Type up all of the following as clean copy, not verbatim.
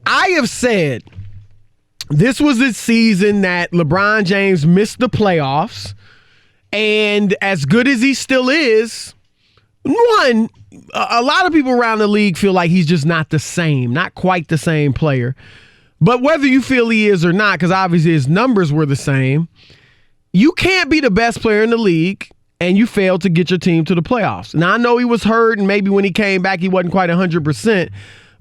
I have said this was the season that LeBron James missed the playoffs, and as good as he still is, one, a lot of people around the league feel like he's just not quite the same player. But whether you feel he is or not, because obviously his numbers were the same, you can't be the best player in the league and you fail to get your team to the playoffs. Now, I know he was hurt, and maybe when he came back he wasn't quite 100%,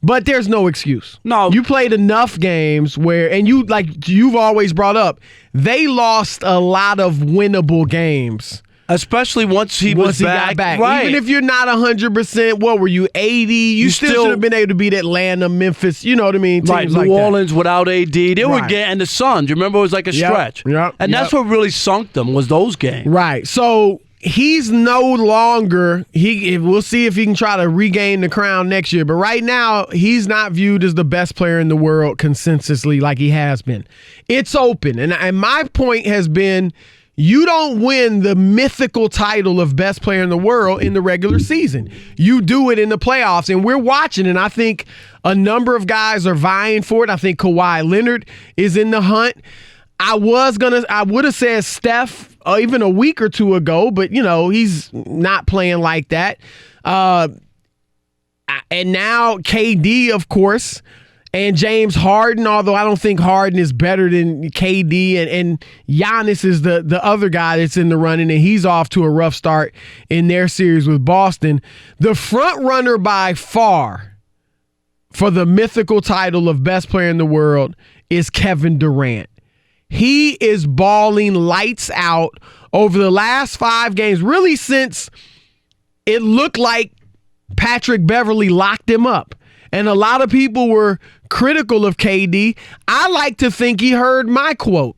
but there's no excuse. No. You played enough games where, and you've always brought up, they lost a lot of winnable games. Especially once he got back. Right. Even if you're not 100%, what were you, 80? You still should have been able to beat Atlanta, Memphis, you know what I mean? Right, New Orleans without AD. They were getting, and the Suns, you remember, it was like a stretch. And that's what really sunk them, was those games. Right. So he's no longer, we'll see if he can try to regain the crown next year, but right now he's not viewed as the best player in the world consensusly like he has been. It's open. And my point has been, you don't win the mythical title of best player in the world in the regular season. You do it in the playoffs, and we're watching, and I think a number of guys are vying for it. I think Kawhi Leonard is in the hunt. I would have said Steph even a week or two ago, but, he's not playing like that. And now KD, of course, and James Harden, although I don't think Harden is better than KD, and Giannis is the other guy that's in the running, and he's off to a rough start in their series with Boston. The front runner by far for the mythical title of best player in the world is Kevin Durant. He is balling lights out over the last 5 games, really since it looked like Patrick Beverley locked him up. And a lot of people were critical of KD. I like to think he heard my quote.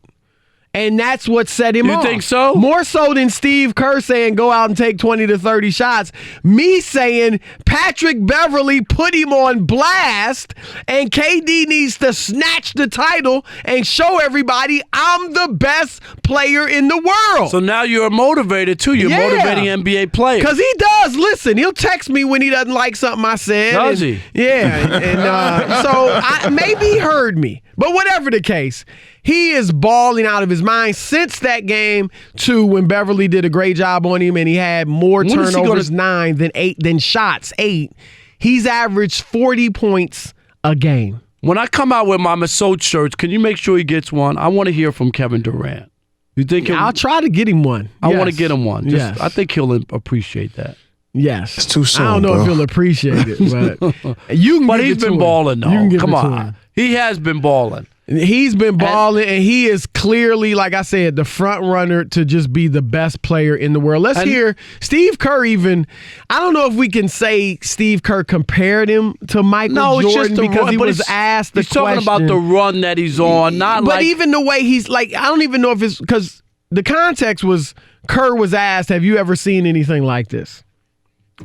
And that's what set him off. You think so? More so than Steve Kerr saying go out and take 20 to 30 shots. Me saying Patrick Beverley put him on blast, and KD needs to snatch the title and show everybody I'm the best player in the world. So now you're motivated, too. You're motivating NBA players. Because he does. Listen, he'll text me when he doesn't like something I said. Does he? Yeah. So maybe he heard me. But whatever the case, he is balling out of his mind since that game, too, when Beverly did a great job on him and he had more turnovers, 9 than shots, 8. He's averaged 40 points a game. When I come out with my Masot shirts, can you make sure he gets one? I want to hear from Kevin Durant. You think I'll try to get him one. I want to get him one. Yes. I think he'll appreciate that. Yes. It's too soon, I don't know if he'll appreciate it, but you can But give he's it to been him. balling, though. You can give Come it to on. him. He has been balling. He's been balling, and he is clearly, like I said, the front runner to just be the best player in the world. Let's hear Steve Kerr even. I don't know if we can say Steve Kerr compared him to Michael Jordan because he was asked the question. He's talking about the run that he's on, but even the way he's like, I don't even know if it's because the context was Kerr was asked, have you ever seen anything like this?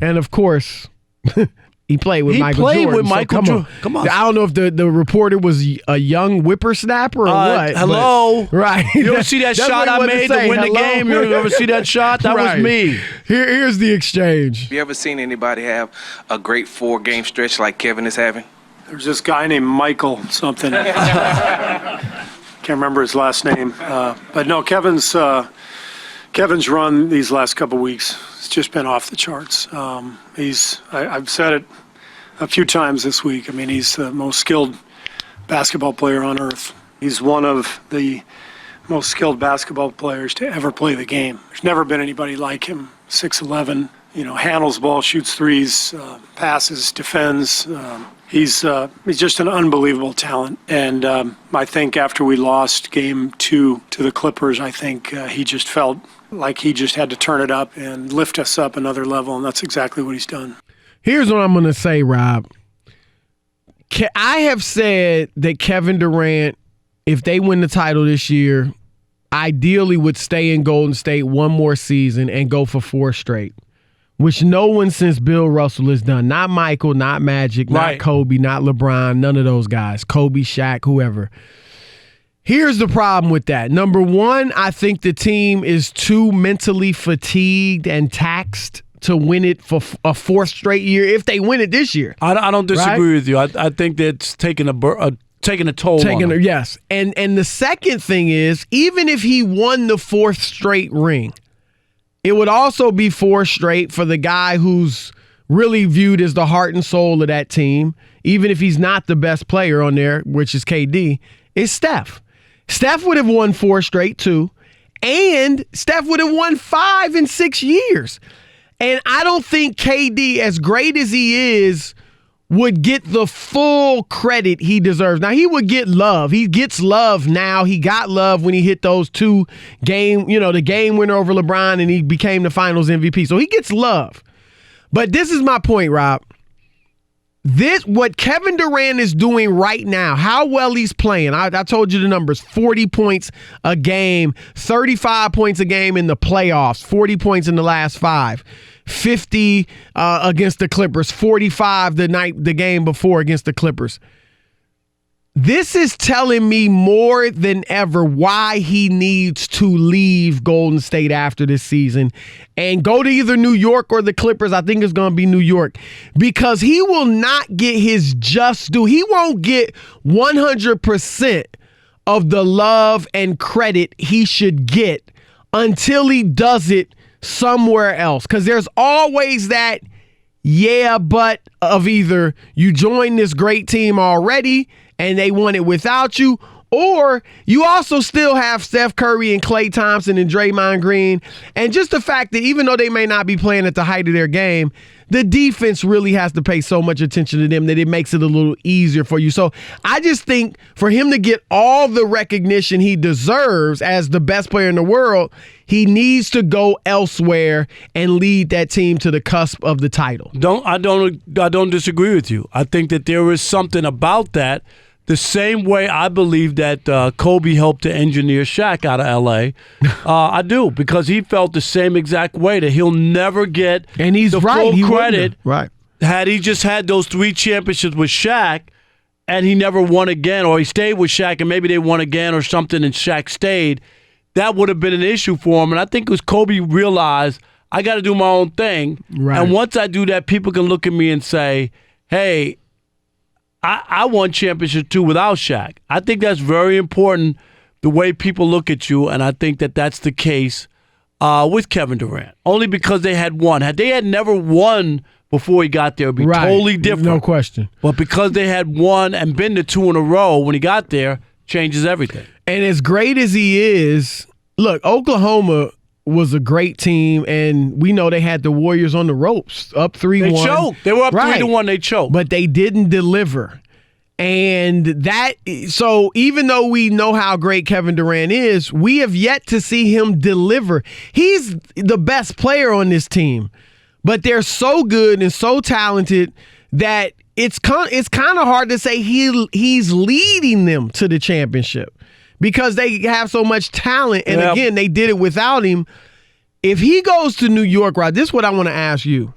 And of course, he played with Michael Jordan. He played with Michael Jordan. Come on. I don't know if the reporter was a young whippersnapper or what. Hello. Right. You ever see that shot I made to win the game? You ever see that shot? That was me. Here's the exchange. Have you ever seen anybody have a great 4-game stretch like Kevin is having? There's this guy named Michael something. Can't remember his last name. But no, Kevin's run these last couple weeks has just been off the charts. I've said it a few times this week. I mean, he's the most skilled basketball player on earth. He's one of the most skilled basketball players to ever play the game. There's never been anybody like him. 6'11", handles ball, shoots threes, passes, defends. He's just an unbelievable talent. And I think after we lost game 2 to the Clippers, I think he just felt like he just had to turn it up and lift us up another level, and that's exactly what he's done. Here's what I'm going to say, Rob. I have said that Kevin Durant, if they win the title this year, ideally would stay in Golden State one more season and go for 4 straight, which no one since Bill Russell has done. Not Michael, not Magic, not Kobe, not LeBron, none of those guys. Kobe, Shaq, whoever. Here's the problem with that. Number one, I think the team is too mentally fatigued and taxed to win it for a fourth straight year if they win it this year. I don't disagree with you. I think that's taking a toll on him. Yes. And the second thing is, even if he won the fourth straight ring, it would also be four straight for the guy who's really viewed as the heart and soul of that team, even if he's not the best player on there, which is KD, is Steph. Steph would have won four straight too, and Steph would have won 5 in 6 years. And I don't think KD, as great as he is, would get the full credit he deserves. Now, he would get love. He gets love now. He got love when he hit those the game winner over LeBron, and he became the finals MVP. So he gets love. But this is my point, Rob. What Kevin Durant is doing right now, how well he's playing, I told you the numbers, 40 points a game, 35 points a game in the playoffs, 40 points in the last 5, 50 against the Clippers, 45 the game before against the Clippers. This is telling me more than ever why he needs to leave Golden State after this season and go to either New York or the Clippers. I think it's going to be New York, because he will not get his just due. He won't get 100% of the love and credit he should get until he does it somewhere else, because there's always that but of either you joined this great team already and they won it without you, or you also still have Steph Curry and Klay Thompson and Draymond Green, and just the fact that even though they may not be playing at the height of their game, the defense really has to pay so much attention to them that it makes it a little easier for you. So I just think for him to get all the recognition he deserves as the best player in the world, he needs to go elsewhere and lead that team to the cusp of the title. I don't disagree with you. I think that there is something about that. The same way I believe that Kobe helped to engineer Shaq out of L.A. I do, because he felt the same exact way, that he'll never get the full credit. Right. Had he just had those 3 championships with Shaq and he never won again, or he stayed with Shaq and maybe they won again or something and Shaq stayed, that would have been an issue for him. And I think it was Kobe realized, I got to do my own thing. Right. And once I do that, people can look at me and say, hey, I won championship too without Shaq. I think that's very important, the way people look at you, and I think that that's the case with Kevin Durant, only because they had won. Had they had never won before he got there, it would be totally different. No question. But because they had won and been to 2 in a row when he got there, changes everything. And as great as he is, look, Oklahoma was a great team, and we know they had the Warriors on the ropes, up 3-1. They choked. They were up 3-1. They choked. But they didn't deliver. And so even though we know how great Kevin Durant is, we have yet to see him deliver. He's the best player on this team, but they're so good and so talented that it's kind of hard to say he's leading them to the championship, because they have so much talent. And again, they did it without him. If he goes to New York, Rod, this is what I want to ask you.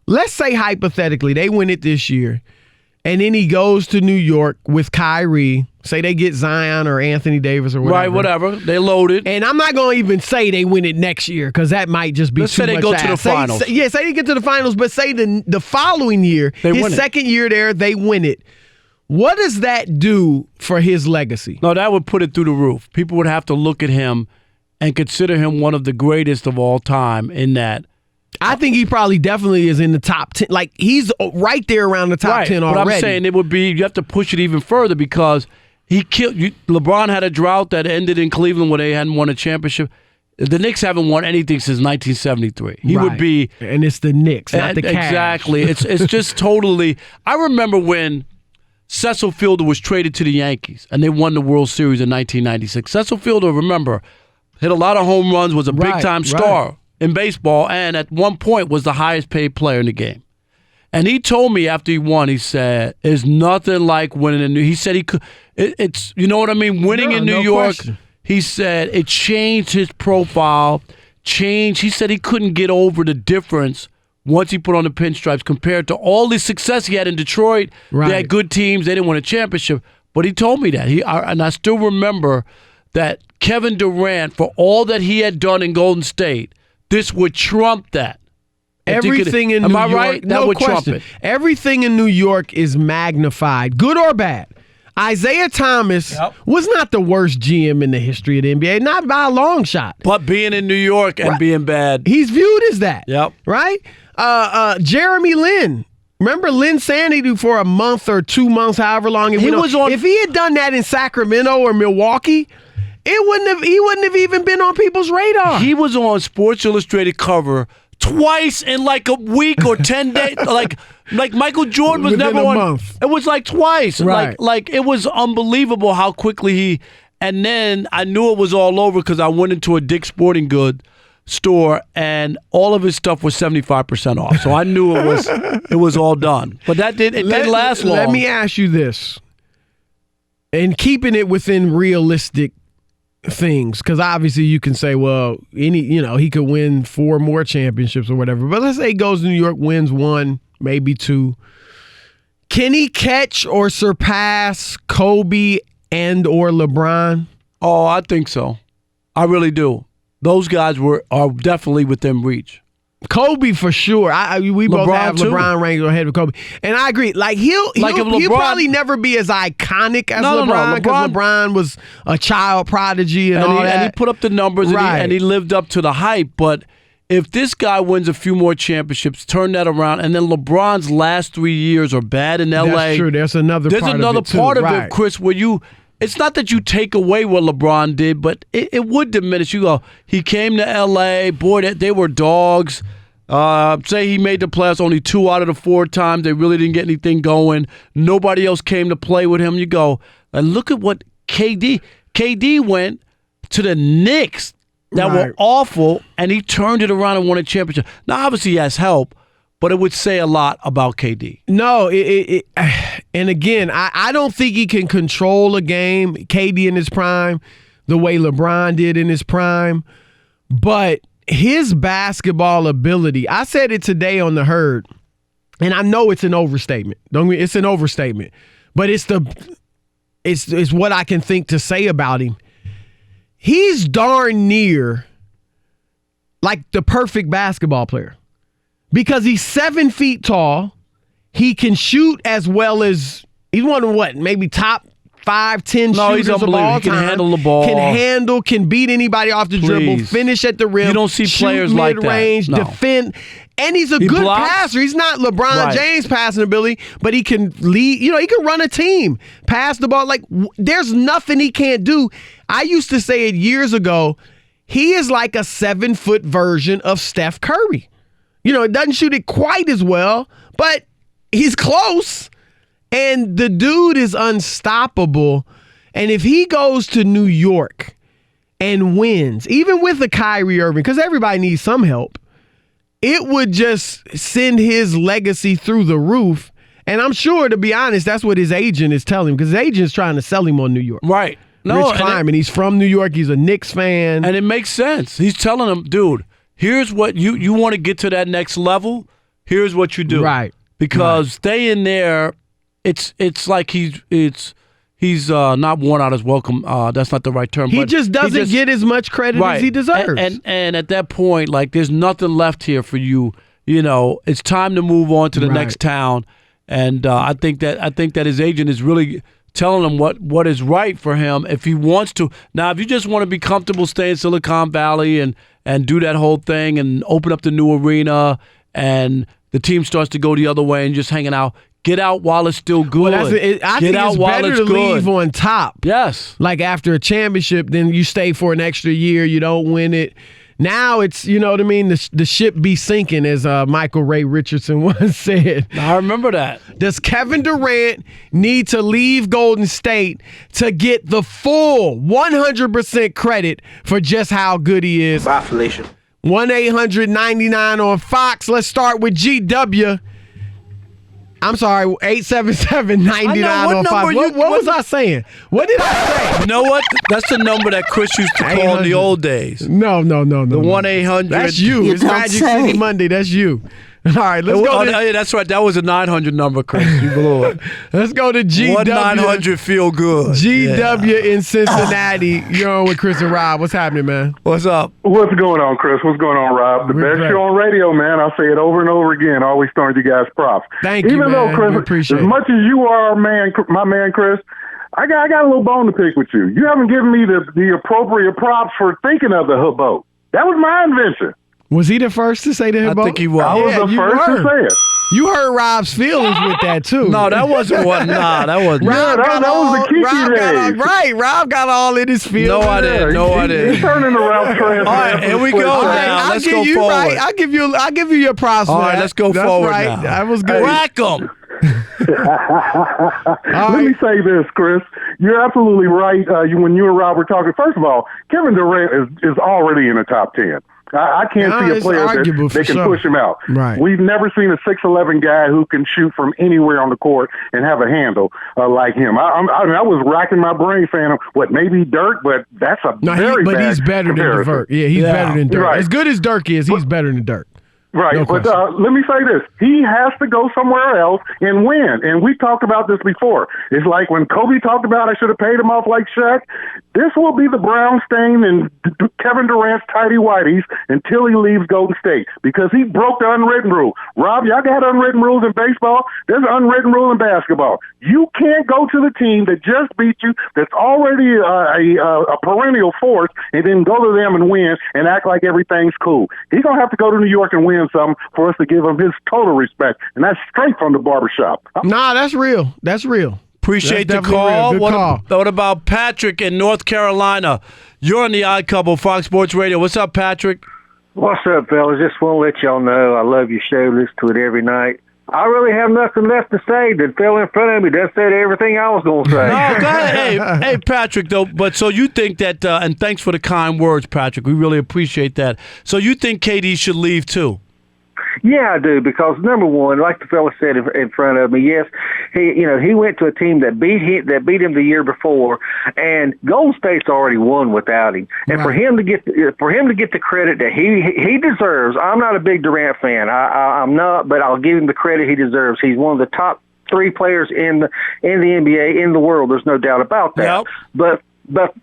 Let's say hypothetically they win it this year, and then he goes to New York with Kyrie. Say they get Zion or Anthony Davis or whatever. Right, whatever. They loaded. And I'm not going to even say they win it next year, because that might just be Let's too say much. Let's say they go to the finals. Say they get to the finals, but say the following year, his second year there, they win it. What does that do for his legacy? No, that would put it through the roof. People would have to look at him and consider him one of the greatest of all time in that. I think he probably definitely is in the top 10. Like, he's right there around the top 10 already. But I'm saying it would be, you have to push it even further, because he killed. LeBron had a drought that ended in Cleveland where they hadn't won a championship. The Knicks haven't won anything since 1973. He would be. And it's the Knicks, not the Cavs. Exactly. It's just totally. I remember when Cecil Fielder was traded to the Yankees, and they won the World Series in 1996. Cecil Fielder, remember, hit a lot of home runs, was a big-time star in baseball, and at one point was the highest-paid player in the game. And he told me after he won, he said, "It's nothing like winning in New York." He said he could. It's you know what I mean. Winning in New York, question. He said it changed his profile. He said he couldn't get over the difference once he put on the pinstripes compared to all the success he had in Detroit. Right. They had good teams. They didn't win a championship. But he told me that. And I still remember that Kevin Durant, for all that he had done in Golden State, this would trump that. Everything in New York. Am I York, right? That no would question. trump it. Everything in New York is magnified, good or bad. Isaiah Thomas was not the worst GM in the history of the NBA, not by a long shot. But being in New York and being bad. He's viewed as that. Yep. Right? Jeremy Lin. Remember Lin Sanity for a month or 2 months, however long it went on. If he had done that in Sacramento or Milwaukee, he wouldn't have even been on people's radar. He was on Sports Illustrated cover twice in like a week or 10 days. Like Michael Jordan was Within never a on. month. It was like twice. Right. Like it was unbelievable how quickly he. And then I knew it was all over because I went into a Dick's Sporting Goods store and all of his stuff was 75% off. So I knew it was all done. But it didn't last long. Let me ask you this. And keeping it within realistic things, because obviously you can say, well, he could win 4 more championships or whatever. But let's say he goes to New York, wins 1, maybe 2. Can he catch or surpass Kobe and or LeBron? Oh, I think so. I really do. Those guys are definitely within reach. Kobe for sure. We both have too. LeBron ranked ahead of Kobe, and I agree. Like he'll probably never be as iconic as LeBron because LeBron was a child prodigy and all that. And he put up the numbers and he lived up to the hype. But if this guy wins a few more championships, turn that around, and then LeBron's last 3 years are bad in LA. That's true. There's another part of it, Chris, where you. It's not that you take away what LeBron did, but it would diminish. You go, he came to L.A., boy, they were dogs. Say he made the playoffs only 2 out of the 4 times. They really didn't get anything going. Nobody else came to play with him. You go, and look at what KD went to the Knicks that were awful, and he turned it around and won a championship. Now, obviously, he has help. But it would say a lot about KD. No, and again, I don't think he can control a game, KD in his prime, the way LeBron did in his prime. But his basketball ability, I said it today on The Herd, and I know it's an overstatement. It's an overstatement. But it's what I can think to say about him. He's darn near like the perfect basketball player. Because he's 7 feet tall, he can shoot as well as he's one of maybe top 5-10 shooters of all time. He can handle the ball. Can beat anybody off the dribble, finish at the rim. You don't see players like that. Mid-range, defend. And he's a good passer. He's not LeBron James passing ability, but he can lead. He can run a team, pass the ball. Like there's nothing he can't do. I used to say it years ago. He is like a 7-foot version of Steph Curry. It doesn't shoot it quite as well, but he's close. And the dude is unstoppable. And if he goes to New York and wins, even with a Kyrie Irving, because everybody needs some help, it would just send his legacy through the roof. And I'm sure, to be honest, that's what his agent is telling him, because his agent is trying to sell him on New York. Right. Rich Kleiman, he's from New York. He's a Knicks fan. And it makes sense. He's telling him, dude, here's what you want to get to that next level. Here's what you do. Right. Because staying there, it's like he's not worn out his welcome. That's not the right term. He just doesn't get as much credit as he deserves. And at that point, like there's nothing left here for you. It's time to move on to the next town. And I think that his agent is really telling him what is right for him if he wants to. Now, if you just want to be comfortable, stay in Silicon Valley and do that whole thing and open up the new arena and the team starts to go the other way and just hanging out, get out while it's still good. I think it's better to leave on top. Yes. Like after a championship, then you stay for an extra year, you don't win it. Now it's, you know what I mean, the ship be sinking, as Michael Ray Richardson once said. I remember that. Does Kevin Durant need to leave Golden State to get the full 100% credit for just how good he is? Bye, Felicia. 1-800-99 on Fox. Let's start with GW. I'm sorry, 877-99 on Fox. What was I saying? What did I say? You know what? That's the number that Chris used to call in the old days. No. The 1-800. That's you. It's Magic City Monday. That's you. All right, let's go. Yeah, that's right. That was a 900 number, Chris. You blew it. Let's go to GW. 1-900 feel good. GW in Cincinnati. You're on with Chris and Rob. What's happening, man? What's up? What's going on, Chris? What's going on, Rob? The best show on radio, man. I'll say it over and over again. Always throwing you guys props. Thank you, Even man. though, Chris, we appreciate as much as you are my man, Chris, I got a little bone to pick with you. You haven't given me the appropriate props for thinking of the hubboat. That was my invention. Was he the first to say the hubboat? I think he was. I was the first to say it. You hurt Rob's feelings with that, too. No, that wasn't one. Nah, that wasn't. Rob that was the Kiki days. Right, Rob got all in his feelings. No, I didn't. He's turning the Ralph Trans. All right, here we go. Now, let's go forward. Right. I'll give you your props. All right, let's go forward right. now. That was good. Rack 'em. Let me say this, Chris. You're absolutely right. When you and Rob were talking, first of all, Kevin Durant is already in the top 10. I can't see a player that can push him out. Right. We've never seen a 6'11" guy who can shoot from anywhere on the court and have a handle like him. I was racking my brain saying, maybe Dirk, but that's a very bad But he's better comparison. than Dirk. Yeah, he's better than Dirk. Right. As good as Dirk is, he's better than Dirk. Right, No but question. let me say this. He has to go somewhere else and win. And we talked about this before. It's like when Kobe talked about I should have paid him off like Shaq. This will be the brown stain in Kevin Durant's tighty-whities until he leaves Golden State because he broke the unwritten rule. Rob, y'all got unwritten rules in baseball. There's an unwritten rule in basketball. You can't go to the team that just beat you, that's already a perennial force, and then go to them and win and act like everything's cool. He's going to have to go to New York and win something for us to give him his total respect, and that's straight from the barbershop. Nah, that's real. That's real. Appreciate That's the call. definitely real. Good call. What about Patrick in North Carolina? You're on the Odd Couple, Fox Sports Radio. What's up, Patrick? What's up, fellas? Just want to let y'all know I love your show. Listen to it every night. I really have nothing left to say. The fella in front of me just said everything I was going to say. No, go ahead. Hey, Patrick, though, but so you think that, and thanks for the kind words, Patrick. We really appreciate that. So you think KD should leave, too? Yeah, I do, because number one, like the fella said in front of me, yes, he went to a team that beat him the year before, and Golden State's already won without him. And for him to get the credit that he deserves, I'm not a big Durant fan. I'm not, but I'll give him the credit he deserves. He's one of the top 3 players in the NBA in the world. There's no doubt about that. Yep.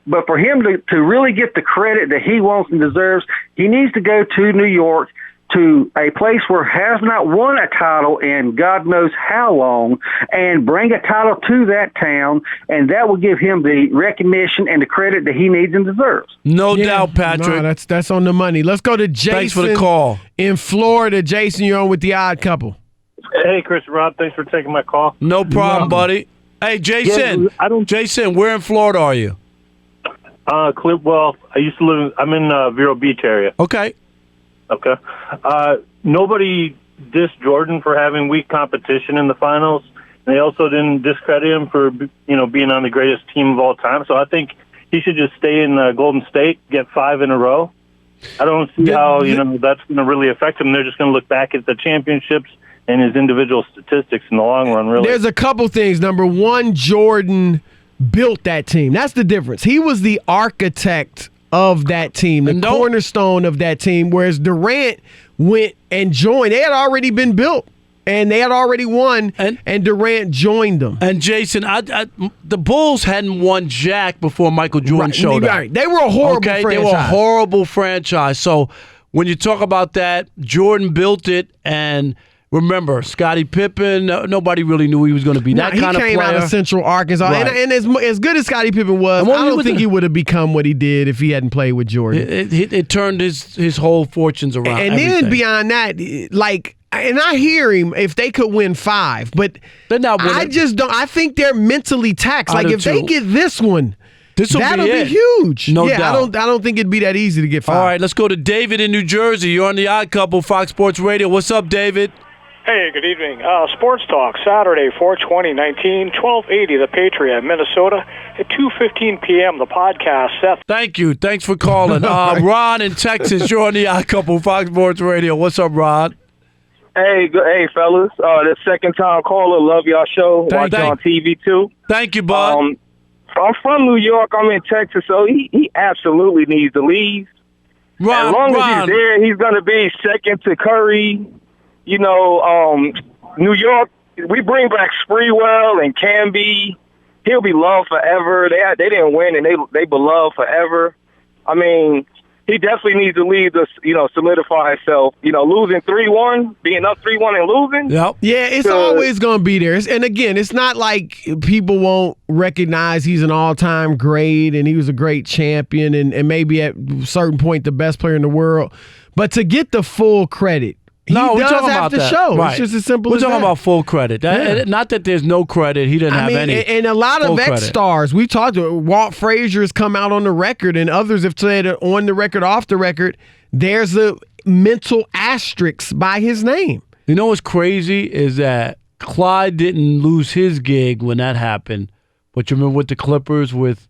But for him to really get the credit that he wants and deserves, he needs to go to New York, to a place where has not won a title in God knows how long, and bring a title to that town, and that will give him the recognition and the credit that he needs and deserves. No doubt, Patrick. No, that's on the money. Let's go to Jason. Thanks for the call. In Florida. Jason, you're on with the Odd Couple. Hey, Chris and Rob, thanks for taking my call. No problem, buddy. Hey, Jason. Jason, where in Florida are you? Well, I used to live I'm in Vero Beach area. Okay. Okay. Nobody dissed Jordan for having weak competition in the finals. And they also didn't discredit him for, being on the greatest team of all time. So I think he should just stay in Golden State, get 5 in a row. I don't see how, that's going to really affect him. They're just going to look back at the championships and his individual statistics in the long run, really. There's a couple things. Number one, Jordan built that team. That's the difference. He was the architect of that team, the cornerstone of that team, whereas Durant went and joined. They had already been built, and they had already won, and Durant joined them. And, Jason, the Bulls hadn't won jack before Michael Jordan showed up. Right. They were a horrible franchise. They were a horrible franchise. So when you talk about that, Jordan built it, and remember, Scottie Pippen, nobody really knew he was going to be that kind of player. He came out of Central Arkansas. Right. And as good as Scottie Pippen was, I don't think he would have become what he did if he hadn't played with Jordan. It turned his whole fortunes around. And then beyond that, and I hear him if they could win 5, but they're not winning. I just don't. I think they're mentally taxed. If they get this one, that'll be huge. No doubt. I don't think it'd be that easy to get 5. All right, let's go to David in New Jersey. You're on the Odd Couple, Fox Sports Radio. What's up, David? Hey, good evening. Sports Talk, Saturday, 4/20/19, 1280, The Patriot, Minnesota, at 2:15 p.m., the podcast. Seth. Thank you. Thanks for calling. Ron in Texas, you're on the Odd Couple, Fox Sports Radio. What's up, Ron? Hey, fellas. The second time caller. Love y'all show. Watch on TV, too. Thank you, bud. I'm from New York. I'm in Texas, so he absolutely needs to leave. Ron, as long as he's there, he's going to be second to Curry. New York, we bring back Spreewell and Camby. He'll be loved forever. They didn't win, and they beloved forever. I mean, he definitely needs to leave this, solidify himself. Losing 3-1, being up 3-1 and losing. Yep. Yeah, it's always going to be there. And again, it's not like people won't recognize he's an all-time great and he was a great champion and maybe at a certain point the best player in the world. But to get the full credit, he does have to show. Right. It's just as simple as that. We're talking about full credit. Not that there's no credit. He didn't have any. And a lot of ex-stars, we talked to Walt Frazier has come out on the record, and others have said on the record, off the record, there's a mental asterisk by his name. You know what's crazy is that Clyde didn't lose his gig when that happened. But you remember with the Clippers with...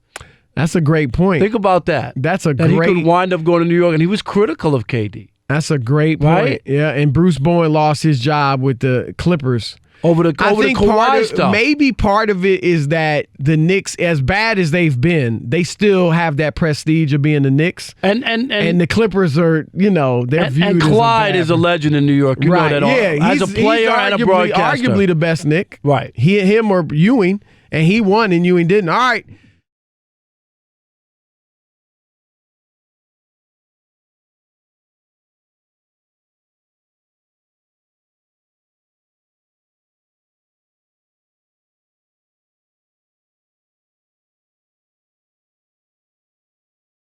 That's a great point. Think about that. That he could wind up going to New York, and he was critical of KD. That's a great point. Right? Yeah, and Bruce Bowen lost his job with the Clippers. Over the Kawhi stuff. Maybe part of it is that the Knicks, as bad as they've been, they still have that prestige of being the Knicks. And the Clippers are, they're viewed and Clyde is a legend in New York. You know that as a player and a broadcaster. Arguably the best Knick. Right. Him or Ewing, and he won and Ewing didn't. All right.